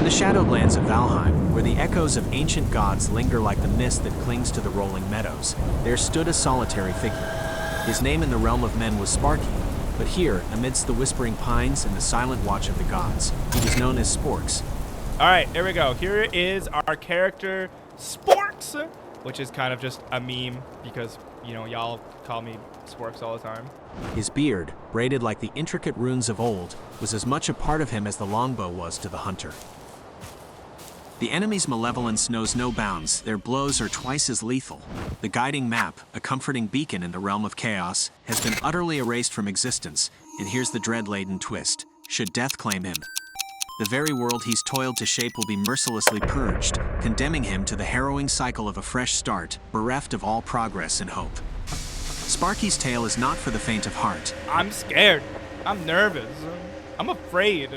the shadowed lands of Valheim, where the echoes of ancient gods linger like the mist that clings to the rolling meadows, there stood a solitary figure. His name in the realm of men was Sparky, but here, amidst the whispering pines and the silent watch of the gods, he was known as Sporks. All right, here we go. Here is our character, Sporks, which is kind of just a meme because, you know, y'all call me Sporks all the time. His beard, braided like the intricate runes of old, was as much a part of him as the longbow was to the hunter. The enemy's malevolence knows no bounds. Their blows are twice as lethal. The guiding map, a comforting beacon in the realm of chaos, has been utterly erased from existence, and here's the dread-laden twist. Should death claim him, the very world he's toiled to shape will be mercilessly purged, condemning him to the harrowing cycle of a fresh start, bereft of all progress and hope. Sparky's tale is not for the faint of heart. I'm scared. I'm nervous. I'm afraid.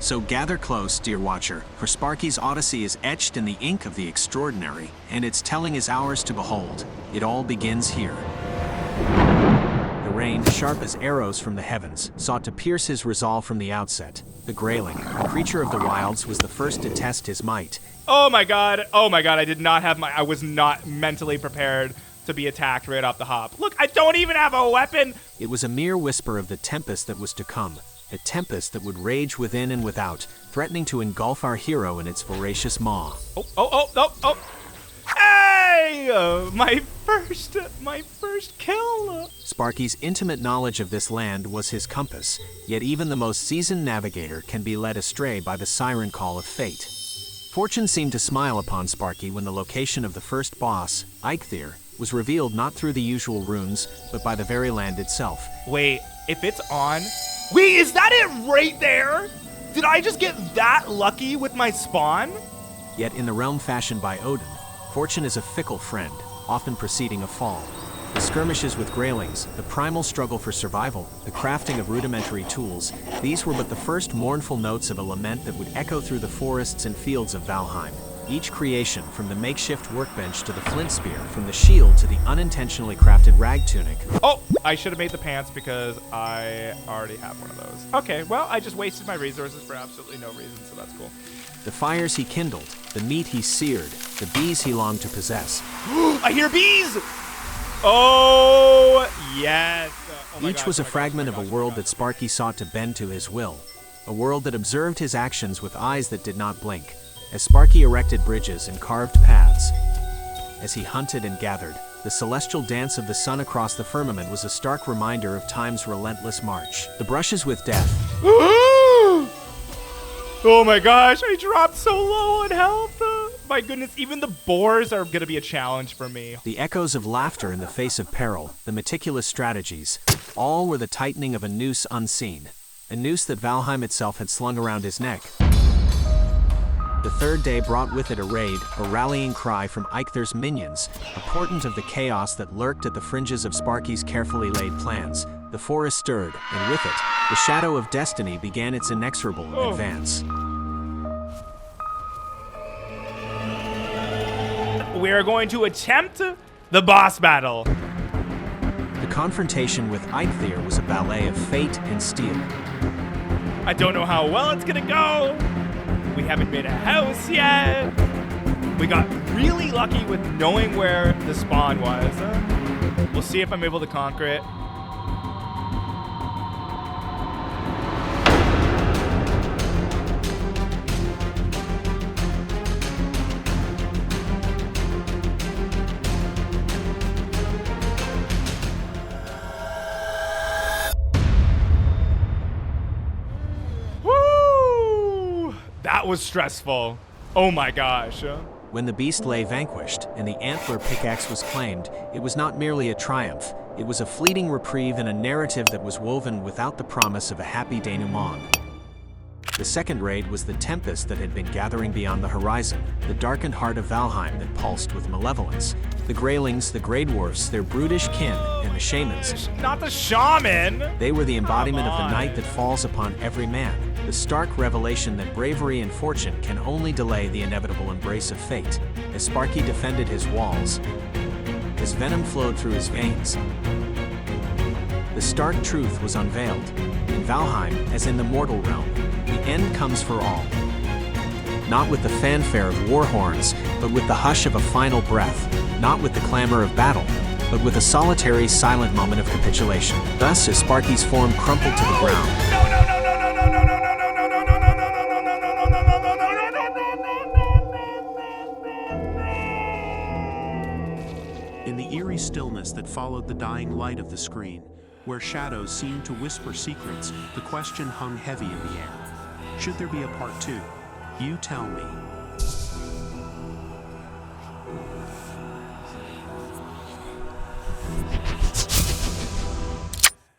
So gather close, dear watcher, for Sparky's odyssey is etched in the ink of the extraordinary, and its telling is ours to behold. It all begins here. The rain, sharp as arrows from the heavens, sought to pierce his resolve from the outset. The grayling, a creature of the wilds, was the first to test his might. Oh my god, I was not mentally prepared to be attacked right off the hop. Look, I don't even have a weapon! It was a mere whisper of the tempest that was to come, a tempest that would rage within and without, threatening to engulf our hero in its voracious maw. Oh. Hey! My first kill! Sparky's intimate knowledge of this land was his compass, yet even the most seasoned navigator can be led astray by the siren call of fate. Fortune seemed to smile upon Sparky when the location of the first boss, Eikthyr, was revealed not through the usual runes, but by the very land itself. Wait, if it's on... Wait, is that it right there? Did I just get that lucky with my spawn? Yet in the realm fashioned by Odin, fortune is a fickle friend, often preceding a fall. The skirmishes with graylings, the primal struggle for survival, the crafting of rudimentary tools, these were but the first mournful notes of a lament that would echo through the forests and fields of Valheim. Each creation, from the makeshift workbench to the flint spear, from the shield to the unintentionally crafted rag tunic. Oh, I should have made the pants because I already have one of those. Okay, well, I just wasted my resources for absolutely no reason, so that's cool. The fires he kindled, the meat he seared, the bees he longed to possess. I hear bees! Oh, yes. Each was a fragment of a world that Sparky sought to bend to his will. A world that observed his actions with eyes that did not blink. As Sparky erected bridges and carved paths, as he hunted and gathered, the celestial dance of the sun across the firmament was a stark reminder of time's relentless march. The brushes with death. Oh my gosh, I dropped so low on health. My goodness, even the boars are gonna be a challenge for me. The echoes of laughter in the face of peril, the meticulous strategies, all were the tightening of a noose unseen, a noose that Valheim itself had slung around his neck. The third day brought with it a raid, a rallying cry from Eikthyr's minions, a portent of the chaos that lurked at the fringes of Sparky's carefully laid plans. The forest stirred, and with it, the shadow of destiny began its inexorable advance. We are going to attempt the boss battle. The confrontation with Eikthyr was a ballet of fate and steel. I don't know how well it's gonna go. We haven't made a house yet. We got really lucky with knowing where the spawn was. We'll see if I'm able to conquer it. That was stressful. Oh my gosh. When the beast lay vanquished and the antler pickaxe was claimed, it was not merely a triumph. It was a fleeting reprieve in a narrative that was woven without the promise of a happy denouement. The second raid was the tempest that had been gathering beyond the horizon, the darkened heart of Valheim that pulsed with malevolence. The graylings, the grey dwarfs, their brutish kin, and the shamans. Not the shaman! They were the embodiment of the night that falls upon every man, the stark revelation that bravery and fortune can only delay the inevitable embrace of fate. As Sparky defended his walls, as venom flowed through his veins, the stark truth was unveiled. In Valheim, as in the mortal realm, the end comes for all. not with the fanfare of war horns, but with the hush of a final breath, not with the clamor of battle, but with a solitary, silent moment of capitulation. Thus, as Sparky's form crumpled to the ground, In the eerie stillness that followed the dying light of the screen, where shadows seemed to whisper secrets, the question hung heavy in the air. Should there be a part 2? You tell me.